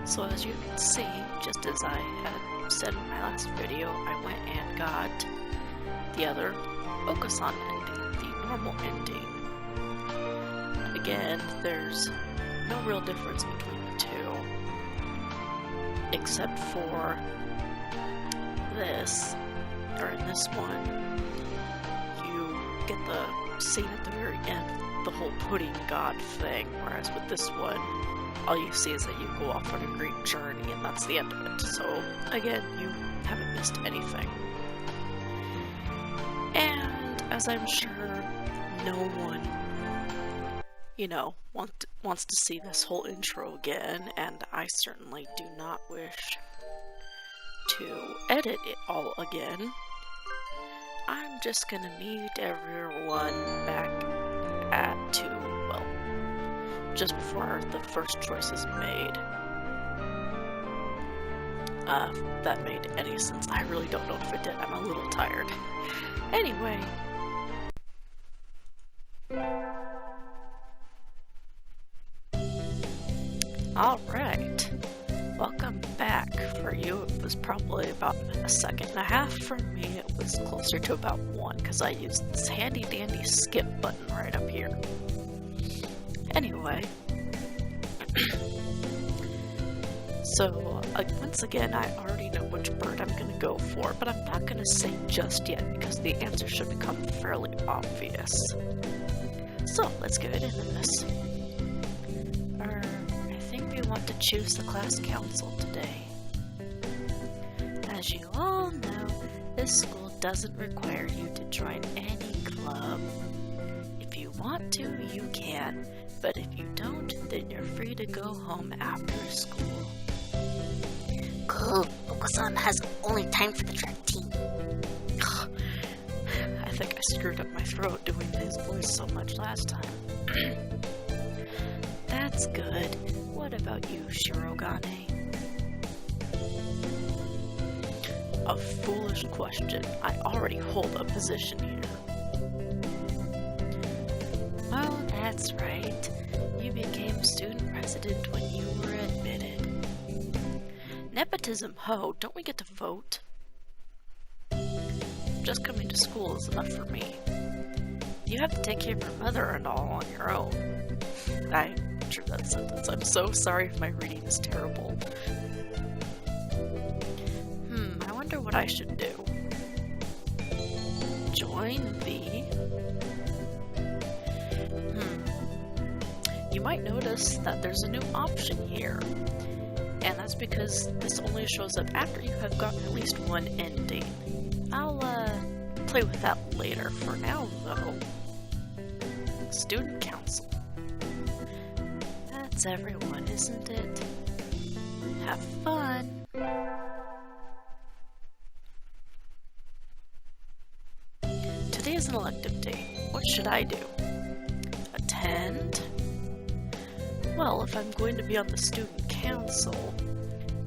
So as you can see, just as I had said in my last video, I went and got the other Okusan ending, the normal ending. Again, there's no real difference between the two, except for this, or in this one, you get the scene at the very end, the whole pudding god thing, whereas with this one, all you see is that you go off on a great journey, and that's the end of it. So, again, you haven't missed anything. And, as I'm sure no one, wants to see this whole intro again, and I certainly do not wish to edit it all again, I'm just gonna meet everyone back at just before the first choice is made. If that made any sense. I really don't know if it did. I'm a little tired. Anyway. Alright. Welcome back. For you, it was probably about a second and a half. For me, it was closer to about 1, because I used this handy dandy skip button right up here. Anyway, so once again, I already know which bird I'm going to go for, but I'm not going to say just yet because the answer should become fairly obvious. So let's get into this. I think we want to choose the class council today. As you all know, this school doesn't require you to join any club. If you want to, you can. But if you don't, then you're free to go home after school. Cool. Okusan has only time for the track team. I think I screwed up my throat doing his voice so much last time. That's good. What about you, Shirogane? A foolish question. I already hold a position here. Well, that's right. You became student president when you were admitted. Nepotism, ho, don't we get to vote? Just coming to school is enough for me. You have to take care of your mother and all on your own. I drew that sentence. I'm so sorry if my reading is terrible. I wonder what I should do. Join the... You might notice that there's a new option here, and that's because this only shows up after you have gotten at least one ending. I'll play with that later. For now, though, Student Council. That's everyone, isn't it? Have fun! Today is an elective day. What should I do? Attend? Well, if I'm going to be on the student council,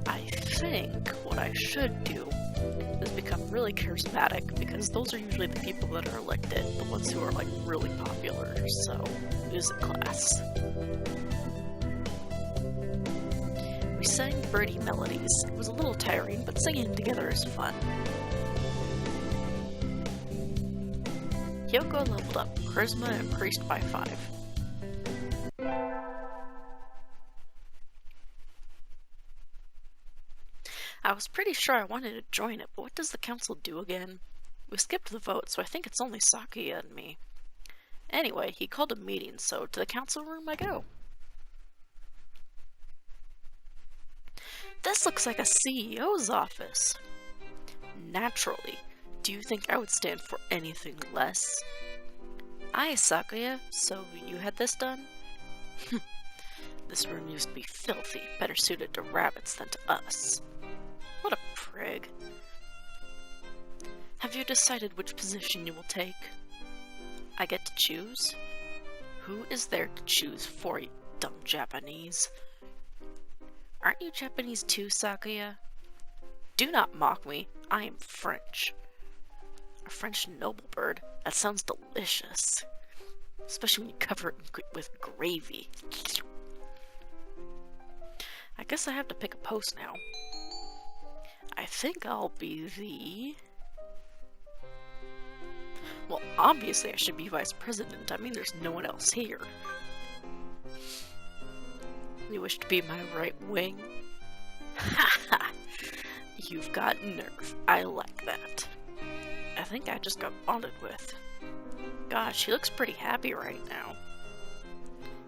I think what I should do is become really charismatic, because those are usually the people that are elected, the ones who are like really popular. So, music class. We sang birdie melodies. It was a little tiring, but singing together is fun. Hyoko leveled up, charisma increased by 5. I was pretty sure I wanted to join it, but what does the council do again? We skipped the vote, so I think it's only Sakuya and me. Anyway, he called a meeting, so to the council room I go. This looks like a CEO's office. Naturally. Do you think I would stand for anything less? Aye, Sakuya, so you had this done? This room used to be filthy, better suited to rabbits than to us. What a prig. Have you decided which position you will take? I get to choose? Who is there to choose for you, dumb Japanese? Aren't you Japanese too, Sakuya? Do not mock me. I am French. A French noblebird? That sounds delicious. Especially when you cover it with gravy. I guess I have to pick a post now. I think I'll be the... Well, obviously I should be vice president. I mean, there's no one else here. You wish to be my right wing? Haha! You've got nerve. I like that. I think I just got bonded with. Gosh, she looks pretty happy right now.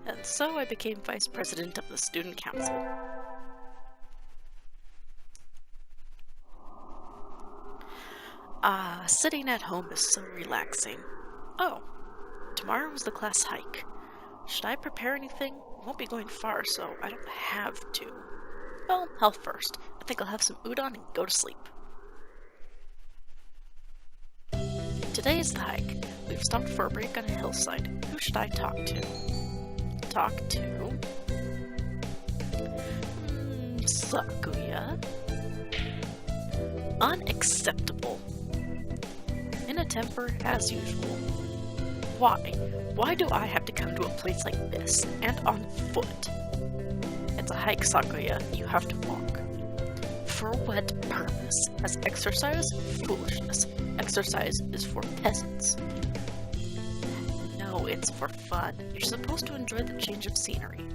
And so I became vice president of the student council. Sitting at home is so relaxing. Oh, tomorrow is the class hike. Should I prepare anything? I won't be going far, so I don't have to. Well, health first. I think I'll have some udon and go to sleep. Today is the hike. We've stopped for a break on a hillside. Who should I talk to? Sakuya. Unacceptable. In a temper, as usual. Why? Why do I have to come to a place like this, and on foot? It's a hike, Sakuya. You have to walk. For what purpose? As exercise? Foolishness. Exercise is for peasants. No, it's for fun. You're supposed to enjoy the change of scenery.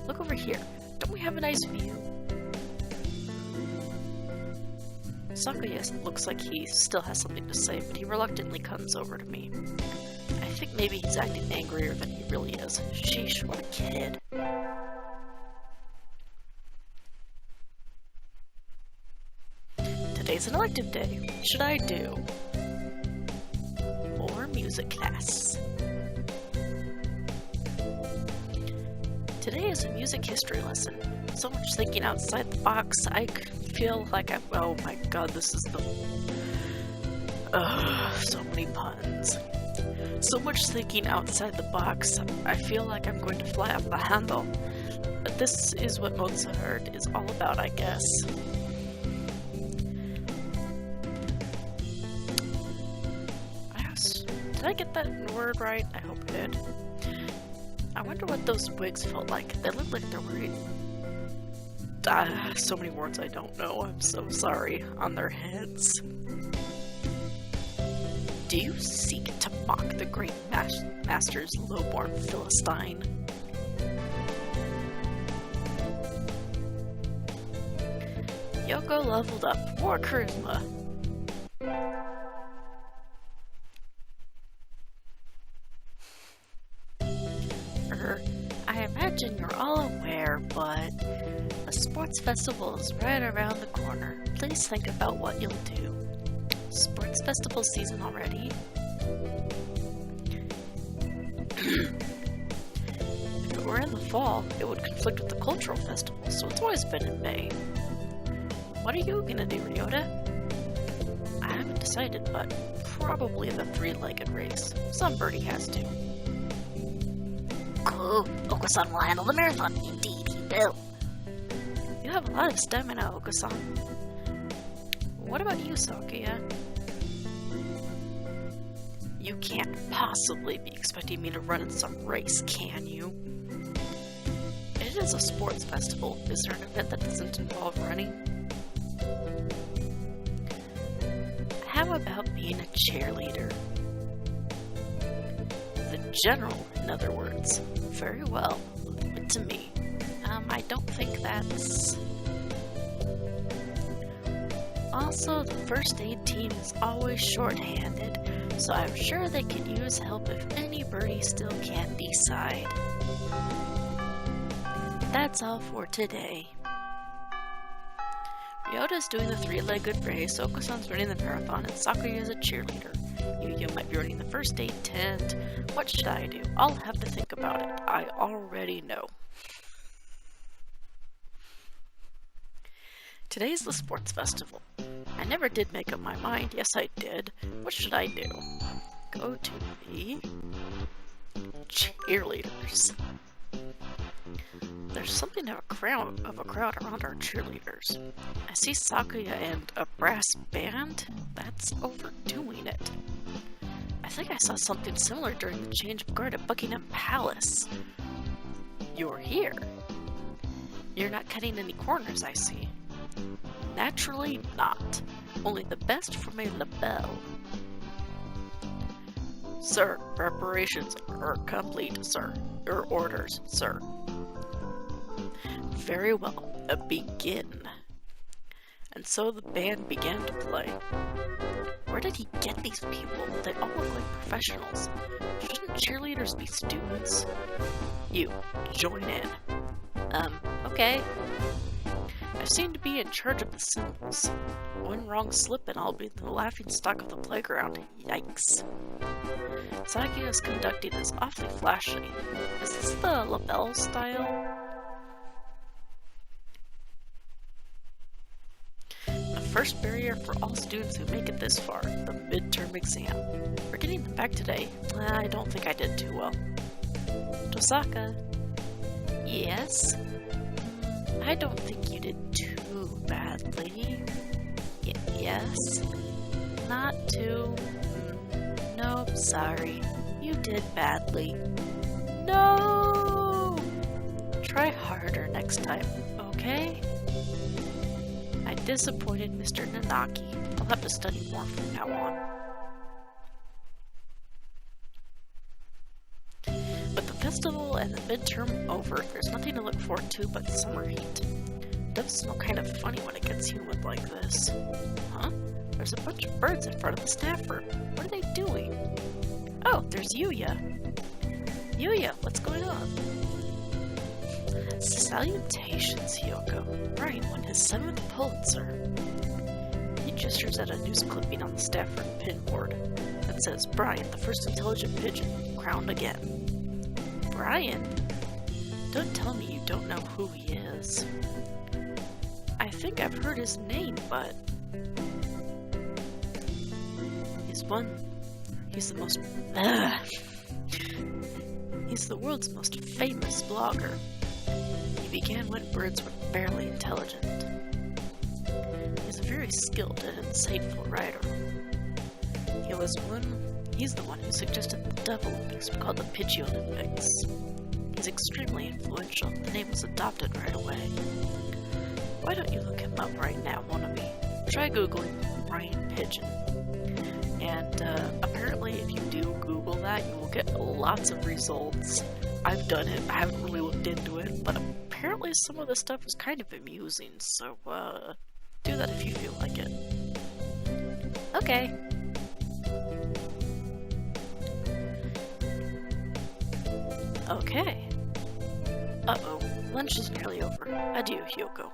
Look over here. Don't we have a nice view? Sakuya looks like he still has something to say, but he reluctantly comes over to me. I think maybe he's acting angrier than he really is. Sheesh, what a kid. Today's an elective day. What should I do? More music class. Today is a music history lesson. So much thinking outside the box, I feel like I'm... Oh my god, this is the... so many puns. So much thinking outside the box, I feel like I'm going to fly off the handle. But this is what Mozart is all about, I guess. Did I get that word right? I hope I did. I wonder what those wigs felt like. They look like they're wearing... so many words I don't know. I'm so sorry. On their heads. Do you seek to mock the great master's low-born Philistine? Yoko leveled up. More charisma. I imagine you're all aware, but a sports festival is right around the corner. Please think about what you'll do. Sports festival season already? If it were in the fall, it would conflict with the cultural festival, so it's always been in May. What are you gonna do, Ryota? I haven't decided, but probably the three-legged race. Some birdie has to. Cool. Oko-san will handle the marathon. Indeed, he will. You have a lot of stamina, Oko-san. What about you, Sakuya? You can't possibly be expecting me to run in some race, can you? It is a sports festival. Is there an event that doesn't involve running? How about being a cheerleader? The general, in other words. Very well. Leave it to me. I don't think that's... Also, the first aid team is always short-handed, so I'm sure they could use help if any birdie still can't decide. That's all for today. Ryota's doing the three-legged race, Oko-san's running the marathon, and Sakuya is a cheerleader. You might be running the first aid tent. What should I do? I'll have to think about it. I already know. Today's the sports festival. I never did make up my mind. Yes, I did. What should I do? Go to the cheerleaders. There's something of a crowd around our cheerleaders. I see Sakuya and a brass band. That's overdoing it. I think I saw something similar during the change of guard at Buckingham Palace. You're here. You're not cutting any corners, I see. Naturally not. Only the best from a labelle. Sir, preparations are complete, sir. Your orders, sir. Very well. Begin. And so the band began to play. Where did he get these people? They all look like professionals. Shouldn't cheerleaders be students? You, join in. Okay. I seem to be in charge of the cymbals. One wrong slip and I'll be the laughingstock of the playground. Yikes. Saki is conducting is awfully flashy. Is this the labelle style? The first barrier for all students who make it this far, the midterm exam. We're getting them back today. I don't think I did too well. Tosaka. Yes? I don't think you did too badly. Yes? Not too... Nope, sorry. You did badly. No! Try harder next time, okay? I disappointed Mr. Nanaki. I'll have to study more from now on. With the festival and the midterm over, there's nothing to look forward to but summer heat. It does smell kind of funny when it gets humid like this. Huh? There's a bunch of birds in front of the staff room. What are they doing? Oh, there's Yuya. Yuya, what's going on? Salutations, Hyoko. Brian won his 7th Pulitzer. He gestures at a news clipping on the staff room pinboard that says, Brian, the first intelligent pigeon, crowned again. Brian? Don't tell me you don't know who he is. I think I've heard his name, but... He's the world's most famous blogger. He began when birds were barely intelligent. He's a very skilled and insightful writer. He's the one who suggested the Devil Olympics were called the Pidgey Olympics. He's extremely influential. The name was adopted right away. Why don't you look him up right now, Monami? Try Googling Brian Pigeon. And apparently if you do Google that, you will get lots of results. I've done it, I haven't really looked into it, but apparently some of the stuff is kind of amusing, so do that if you feel like it. Okay. Okay. Uh-oh, lunch is nearly over. Adieu, Hyoko.